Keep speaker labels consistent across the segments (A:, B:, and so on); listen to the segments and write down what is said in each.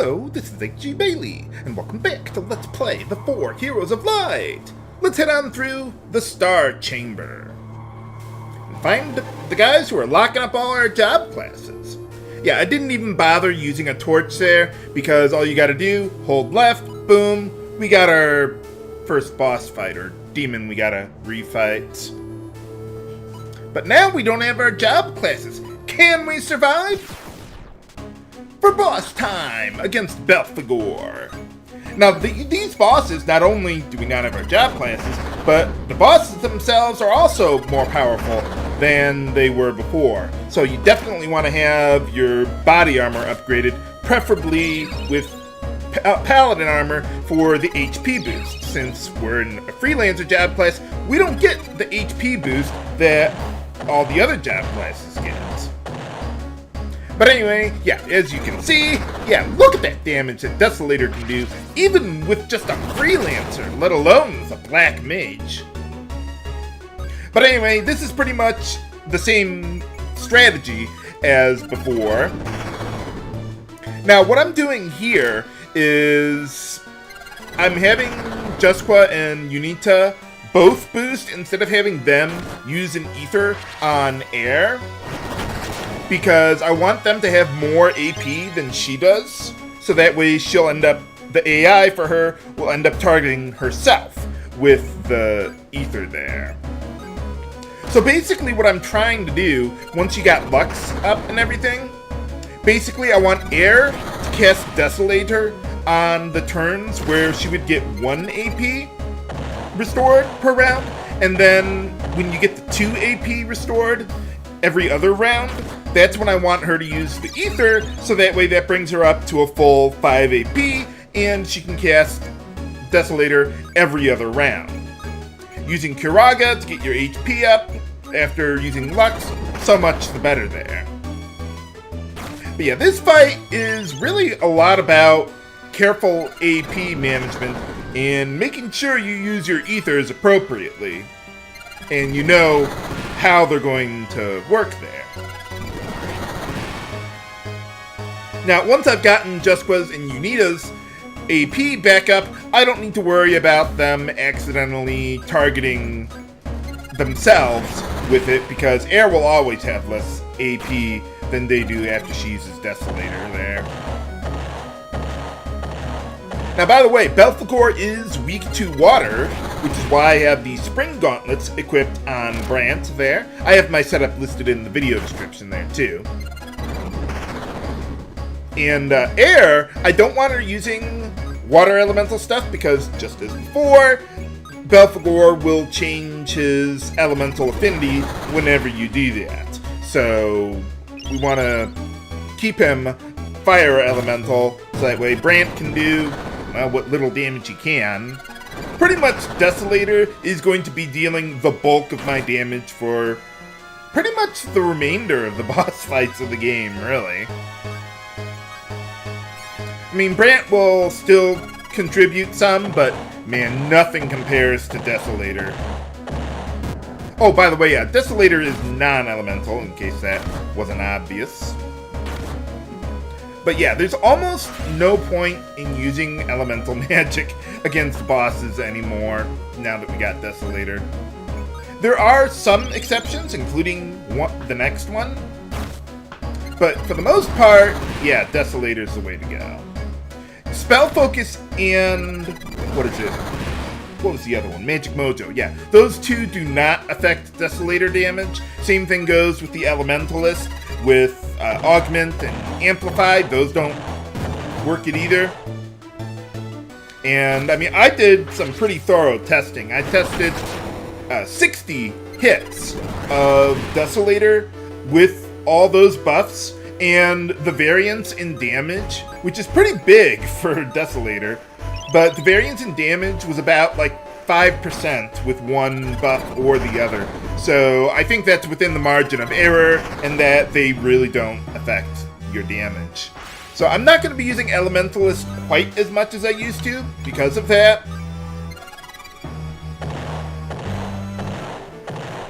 A: Hello, this is H.G. Bailey, and welcome back to Let's Play the 4 Heroes of Light! Let's head on through the Star Chamber and find the guys who are locking up all our job classes. Yeah, I didn't even bother using a torch there, because all you gotta do, hold left, boom, we got our first boss fight, or demon we gotta refight. But now we don't have our job classes. Can we survive? For boss time against Belphegor. Now, these bosses, not only do we not have our job classes, but the bosses themselves are also more powerful than they were before. So you definitely want to have your body armor upgraded, preferably with Paladin armor for the HP boost. Since we're in a Freelancer job class, we don't get the HP boost that all the other job classes get. But anyway, yeah, as you can see, yeah, look at that damage that Desolator can do, even with just a Freelancer, let alone with a Black Mage. But anyway, this is pretty much the same strategy as before. Now, what I'm doing here is I'm having Jusqua and Yunita both boost instead of having them use an ether on Aire, because I want them to have more AP than she does, so that way she'll end up, the AI for her will end up targeting herself with the ether there. So basically what I'm trying to do, once you got Lux up and everything, basically I want Aire to cast Desolator on the turns where she would get 1 AP restored per round, and then when you get the 2 AP restored every other round, that's when I want her to use the ether, so that way that brings her up to a full 5 AP, and she can cast Desolator every other round. Using Curaga to get your HP up after using Lux, so much the better there. But yeah, this fight is really a lot about careful AP management and making sure you use your ethers appropriately, and you know how they're going to work there. Now, once I've gotten Jusqua's and Yunita's AP back up, I don't need to worry about them accidentally targeting themselves with it, because Aire will always have less AP than they do after she uses Desolator there. Now, by the way, Belphegor is weak to water, which is why I have the spring gauntlets equipped on Brandt there. I have my setup listed in the video description there too. And Aire, I don't want her using water elemental stuff, because just as before, Belphegor will change his elemental affinity whenever you do that. So we want to keep him fire elemental, so that way Brandt can do what little damage he can. Pretty much Desolator is going to be dealing the bulk of my damage for pretty much the remainder of the boss fights of the game, really. I mean, Brandt will still contribute some, but man, nothing compares to Desolator. Oh, by the way, yeah, Desolator is non-elemental, in case that wasn't obvious. But yeah, there's almost no point in using elemental magic against bosses anymore, now that we got Desolator. There are some exceptions, including the next one. But for the most part, yeah, Desolator's the way to go. Spell Focus and... what is it? What was the other one? Magic Mojo, yeah. Those two do not affect Desolator damage. Same thing goes with the Elementalist. With Augment and Amplify, those don't work it either. And, I mean, I did some pretty thorough testing. I tested 60 hits of Desolator with all those buffs, and the variance in damage, which is pretty big for Desolator, but the variance in damage was about like 5% with one buff or the other. So I think that's within the margin of error, and that they really don't affect your damage. So I'm not going to be using Elementalist quite as much as I used to because of that.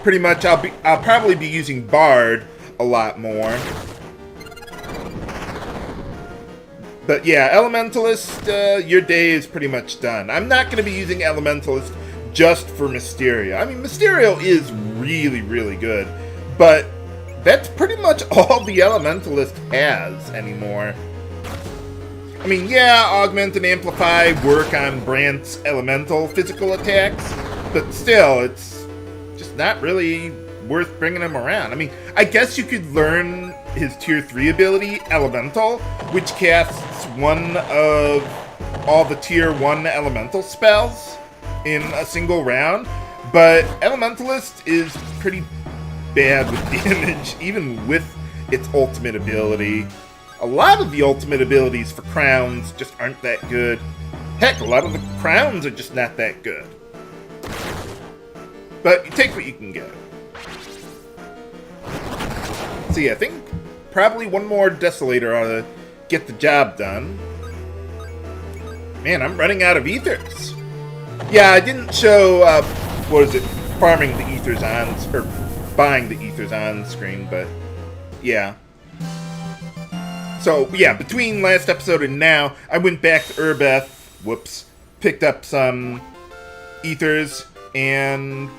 A: Pretty much I'll probably be using Bard a lot more. But yeah, Elementalist, your day is pretty much done. I'm not going to be using Elementalist just for Mysterio. I mean, Mysterio is really, really good, but that's pretty much all the Elementalist has anymore. I mean, yeah, Augment and Amplify work on Brandt's elemental physical attacks, but still, it's just not really worth bringing him around. I mean, I guess you could learn his tier 3 ability, Elemental, which casts one of all the tier 1 elemental spells in a single round, but Elementalist is pretty bad with damage, even with its ultimate ability. A lot of the ultimate abilities for crowns just aren't that good. Heck, a lot of the crowns are just not that good. But you take what you can get. So yeah, I think probably one more Desolator ought to get the job done. Man, I'm running out of ethers. Yeah, I didn't show, farming the ethers on, or buying the ethers on screen, but yeah. So, yeah, between last episode and now, I went back to Urbeth, picked up some ethers, and,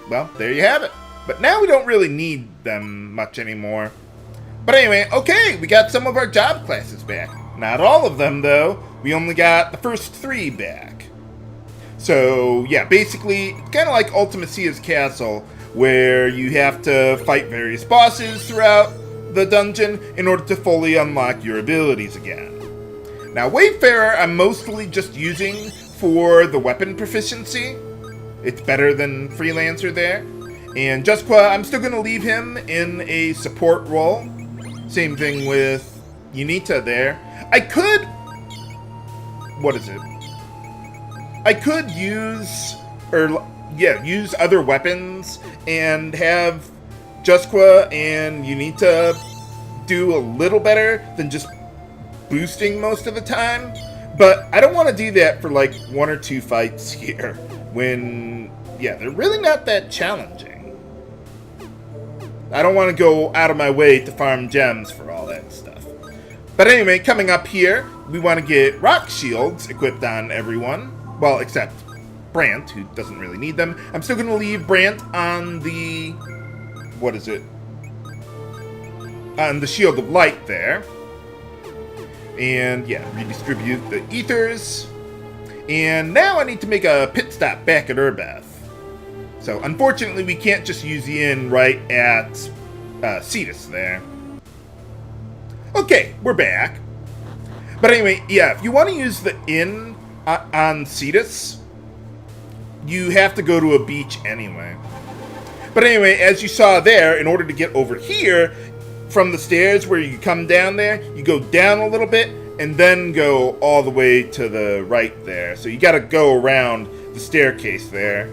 A: well, there you have it. But now we don't really need them much anymore. But anyway, okay, we got some of our job classes back. Not all of them, though. We only got the first 3 back. So, yeah, basically, it's kind of like Ultimacia's Castle, where you have to fight various bosses throughout the dungeon in order to fully unlock your abilities again. Now, Wayfarer I'm mostly just using for the weapon proficiency. It's better than Freelancer there. And Jusqua, I'm still going to leave him in a support role. Same thing with Yunita there. I could... I could use other weapons and have Jusqua and Yunita do a little better than just boosting most of the time, but I don't want to do that for like 1 or 2 fights here when, yeah, they're really not that challenging. I don't want to go out of my way to farm gems for all that stuff. But anyway, coming up here, we want to get rock shields equipped on everyone, well, except Brandt, who doesn't really need them. I'm still going to leave Brandt on the... on the Shield of Light there. And, yeah, redistribute the ethers. And now I need to make a pit stop back at Urbeth. So, unfortunately, we can't just use the inn right at Cetus there. Okay, we're back. But anyway, yeah, if you want to use the inn on Cetus, you have to go to a beach anyway. But anyway, as you saw there, in order to get over here, from the stairs where you come down there, you go down a little bit, and then go all the way to the right there. So you gotta go around the staircase there.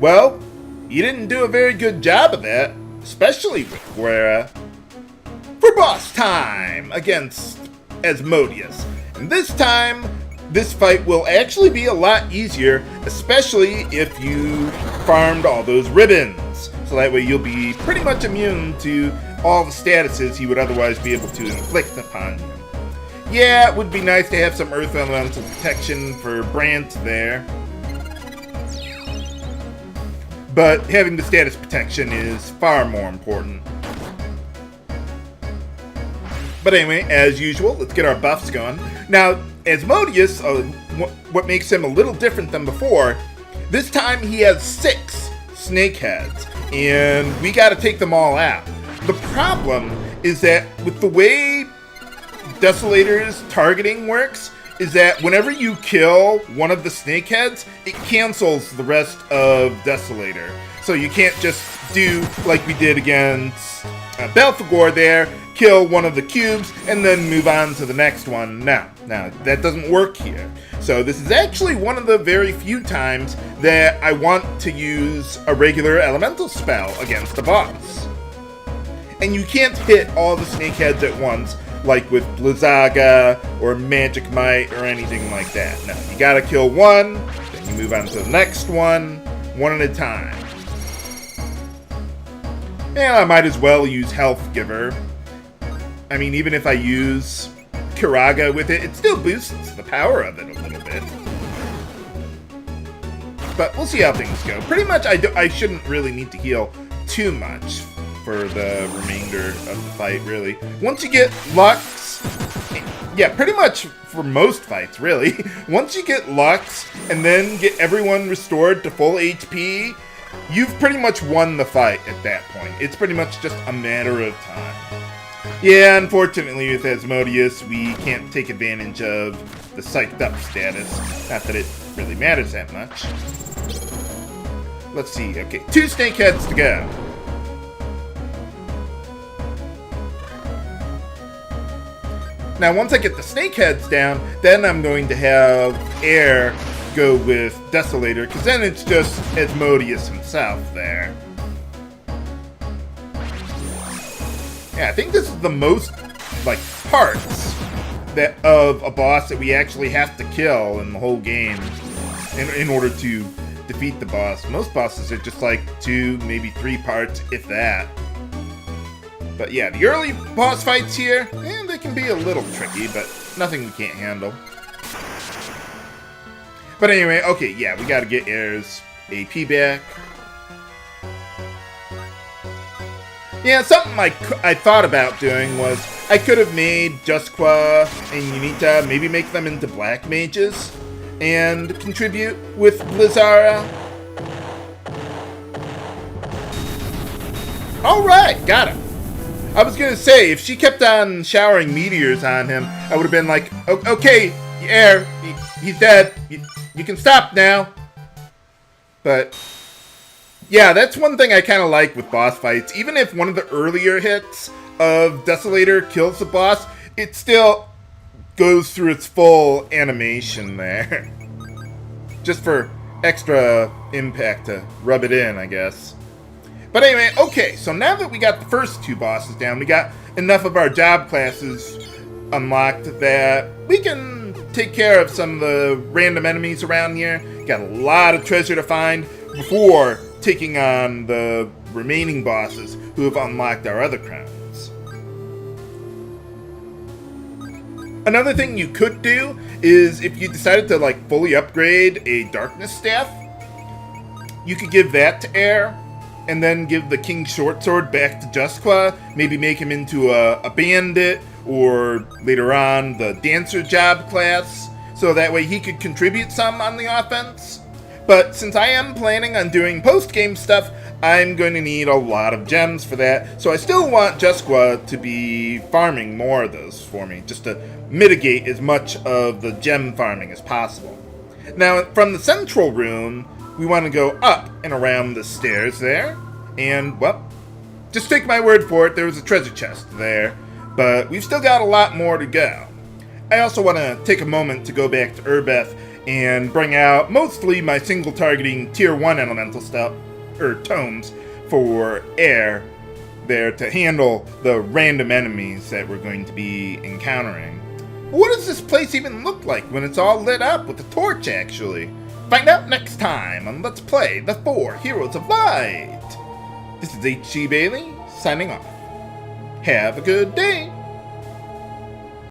A: Well, you didn't do a very good job of that, especially with Guerra. For boss time against Asmodeus. And this time, this fight will actually be a lot easier, especially if you farmed all those ribbons. So that way you'll be pretty much immune to all the statuses he would otherwise be able to inflict upon you. Yeah, it would be nice to have some Earth Elemental protection for Brandt there. But having the status protection is far more important. But anyway, as usual, let's get our buffs going. Now, Asmodeus, what makes him a little different than before, this time he has 6 snake heads, and we gotta take them all out. The problem is that with the way Desolator's targeting works, is that whenever you kill one of the snake heads, it cancels the rest of Desolator. So you can't just do like we did against Belphegor there, kill one of the cubes, and then move on to the next one. Now, that doesn't work here. So this is actually one of the very few times that I want to use a regular elemental spell against a boss. And you can't hit all the snake heads at once, like with Blizzaga or Magic Might or anything like that. No, you gotta kill one, then you move on to the next one at a time. And I might as well use Health Giver. I mean, even if I use Curaga with it, it still boosts the power of it a little bit. But we'll see how things go. Pretty much, I shouldn't really need to heal too much for the remainder of the fight, really. Once you get Lux, yeah, pretty much for most fights, really. Once you get Lux and then get everyone restored to full HP, you've pretty much won the fight at that point. It's pretty much just a matter of time. Yeah, unfortunately with Asmodeus, we can't take advantage of the psyched up status. Not that it really matters that much. Let's see, okay, 2 snake heads to go. Now, once I get the snake heads down, then I'm going to have Aire go with Desolator, because then it's just Asmodeus himself there. Yeah, I think this is the most, like, parts that of a boss that we actually have to kill in the whole game in order to defeat the boss. Most bosses are just like 2, maybe 3 parts, if that. But yeah, the early boss fights here, they can be a little tricky, but nothing we can't handle. But anyway, okay, yeah, we gotta get Aire's AP back. Yeah, something I thought about doing was I could have made Jusqua and Yunita, maybe make them into black mages and contribute with Blizzara. Alright, got him. I was gonna say, if she kept on showering meteors on him, I would have been like, okay, Aire, he's dead. You can stop now. But yeah, that's one thing I kind of like with boss fights. Even if one of the earlier hits of Desolator kills the boss, it still goes through its full animation there. Just for extra impact to rub it in, I guess. But anyway, okay, so now that we got the first 2 bosses down, we got enough of our job classes unlocked that we can take care of some of the random enemies around here. Got a lot of treasure to find before taking on the remaining bosses who have unlocked our other crowns. Another thing you could do is if you decided to like fully upgrade a darkness staff, you could give that to Aire and then give the King Shortsword back to Jusqua, maybe make him into a bandit, or later on the Dancer job class, so that way he could contribute some on the offense. But since I am planning on doing post-game stuff, I'm going to need a lot of gems for that, so I still want Jusqua to be farming more of those for me, just to mitigate as much of the gem farming as possible. Now, from the central room, we want to go up and around the stairs there, and, well, just take my word for it, there was a treasure chest there, but we've still got a lot more to go. I also want to take a moment to go back to Urbeth and bring out mostly my single targeting tier 1 elemental stuff, or tomes, for Aire there to handle the random enemies that we're going to be encountering. What does this place even look like when it's all lit up with a torch, actually? Find out next time on Let's Play the 4 Heroes of Light. This is H.G. Bailey, signing off. Have a good day.